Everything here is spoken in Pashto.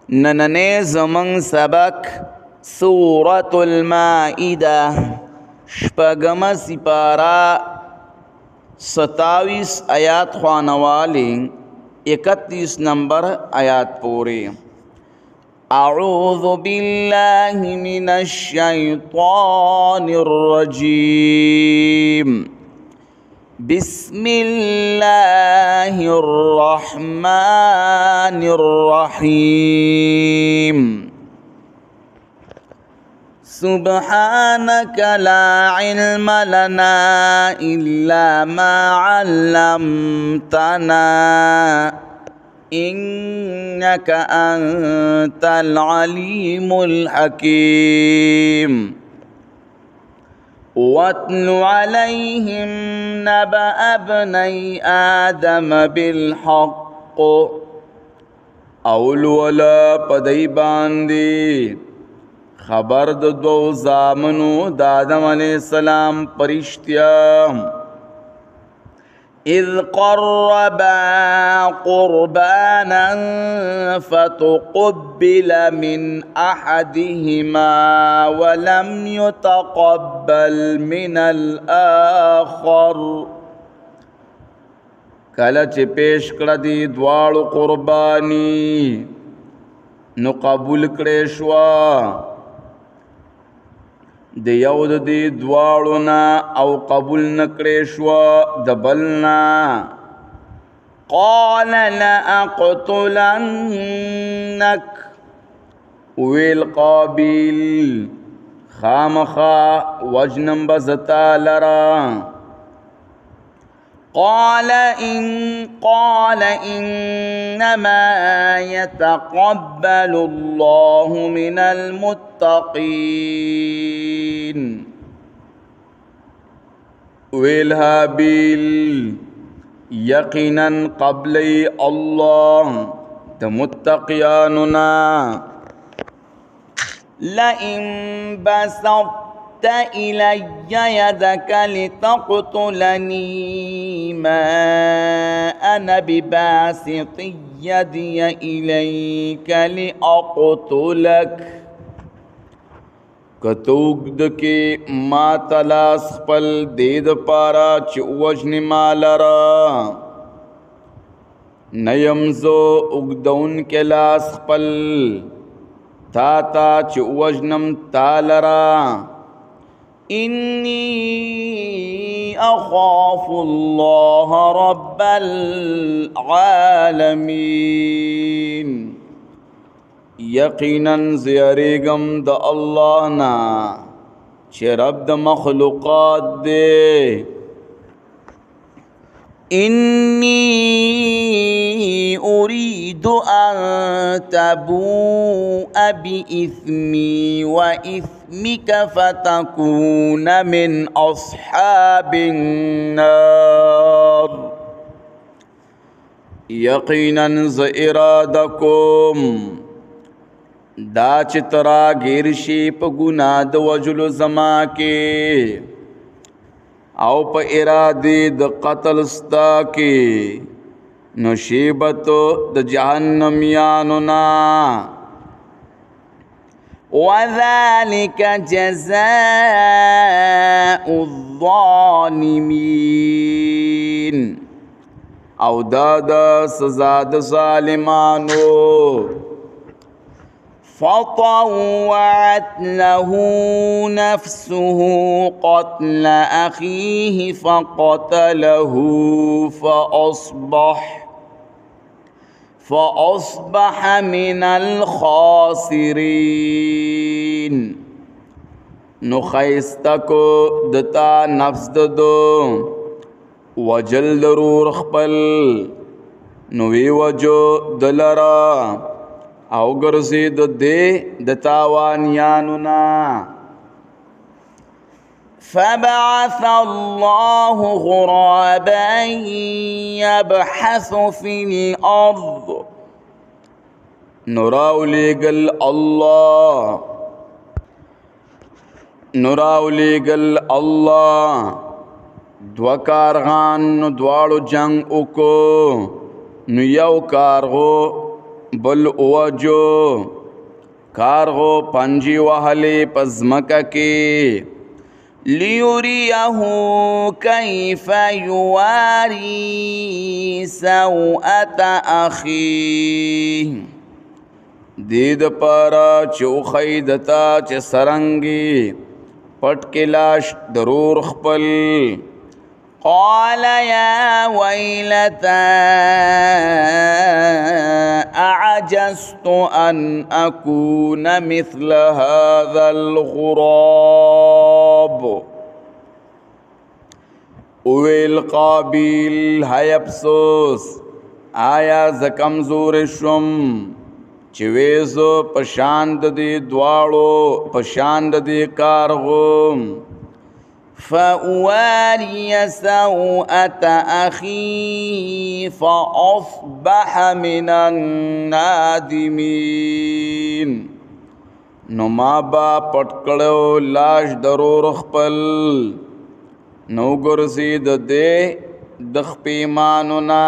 نننې زمنګ سبق سورة المائده شپږم سپاره 27 آیات خوانوالی 31 نمبر آیات پوری. اعوذ باللہ من الشیطان الرجیم بسم اللہ الرحمن الرحیم سبحانك لا علم لنا إلا ما علمتنا إنك أنت العليم الحكيم واتل عليهم نبأ ابني آدم بالحق اول ولا پدی باندی خبر د دو زامنو د آدم علیہ السلام پرشتیا اذ قربا قربانا فتقبل من احدهما ولم يتقبل من الاخر کله چې پیش کړه دي دواړو قربانی نو قبول کړې شو د یو د دې دواړو نه او قبول نکړې شو د بل نه قال لأقتلنك ویل قابیل خامخا وجنم بزتا لرا قال إنما يتقبل الله من المتقين ویل هابیل یقینا قبلی اللہ د متقیاننا لئن بسطت إلي يدك لتقتلني ما أنا بباسط يدي إليك لأقتلك کتوګد کې ما تلاس خپل دید پارا چې وجن مالرا نیمزو اگدون کې لاس خپل تا چې وجنم تالرا إني أخاف الله رب العالمين یقینا زیریگم د الله نا چې رب د مخلوقات دے إني أريد أن تبوء بإثمي وإثمك فتكون من أصحاب النار یقینا ز ارادکم دا چترا گیرشی پا گناہ د وجل زما کے او پا ارادی د قتل ستا کے نشیبت د جہنمیاننا وذلك جزاء الظالمین او دادا سزا د ظالمانو فطوعت له نفسه قتل أخيه فقتله فأصبح من الخاسرين نخیستکو دتا نفس ددو وجل ضرور خپل نوی وجو دلرا او گرزید دے دتاوانیاننا فبعث الله غرابا يبحث في الأرض نراوليگل الله دو کارغان نو دوالو جنگ اکو نو یو کارغو بل اوجو کارغو پنجی وهلی پزمکه کې لیوریه کیف یواری سوءت اخیه دید پارا چوخی دتا چه سرنگی پټ کلاش درور خپل قال یا ویلتا اعجزت ان اکون مثل هذا الغراب اویل قابیل های افسوس آیا ز کمزور شم چویزو پشاند دی دوالو پشاند دی کارغو فأواري سوءة أخي فأصبح من النادمين نو ما با پټکړو لاش درور خپل نو ګرځي د دې د خپېمانو نه